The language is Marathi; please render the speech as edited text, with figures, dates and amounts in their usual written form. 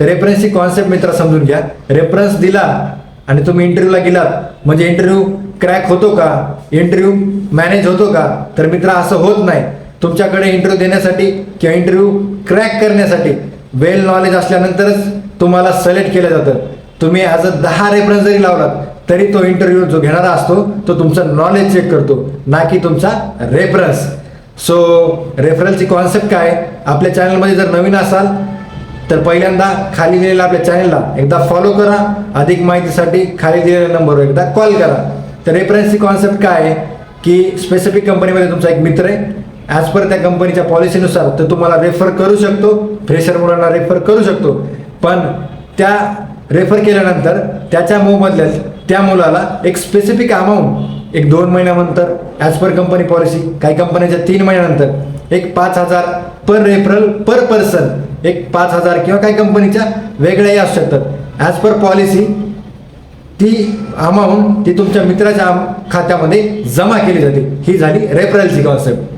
रेफरन्सची कॉन्सेप्ट मित्र समजून घ्या. रेफरन्स दिला आणि तुम्ही इंटरव्ह्यूला गेलात म्हणजे इंटरव्ह्यू क्रॅक होतो का, इंटरव्ह्यू मॅनेज होतो का? तर मित्र असं होत नाही. तुमच्याकडे इंटरव्ह्यू देण्यासाठी किंवा इंटरव्ह्यू क्रॅक करण्यासाठी वेल नॉलेज असल्यानंतरच तुम्हाला सिलेक्ट केलं जातं. तुम्ही ॲज अ 10 रेफरन्स जरी लावलात तरी तो इंटरव्ह्यू जो घेणारा असतो तो तुमचं नॉलेज चेक करतो, ना की तुमचा रेफरन्स. सो रेफरन्सची कॉन्सेप्ट काय? आपल्या चॅनलमध्ये जर नवीन असाल तर पहिल्यांदा खाली दिलेल्या आपल्या चॅनलला एकदा फॉलो करा. अधिक माहितीसाठी खाली दिलेल्या नंबरवर एकदा कॉल करा. तर रेफरन्सची कॉन्सेप्ट काय आहे की स्पेसिफिक कंपनीमध्ये तुमचा एक मित्र आहे, ॲज पर त्या कंपनीच्या पॉलिसीनुसार तो तुम्हाला रेफर करू शकतो, फ्रेशर मुलांना रेफर करू शकतो. पण त्या रेफर केल्यानंतर त्याच्या मोबदल्यात त्या मुलाला एक स्पेसिफिक अमाऊंट एक 2 महिन्यानंतर ॲज पर कंपनी पॉलिसी, काही कंपन्यांच्या 3 महिन्यानंतर एक 5,000 पर रेफरल पर पर्सन, एक 5,000 किंवा काही कंपनीच्या वेगळ्याही असू शकतात. ॲज पर पॉलिसी ती अमाऊंट ती तुमच्या मित्राच्या खात्यामध्ये जमा केली जाते. ही झाली रेफरलची कॉन्सेप्ट.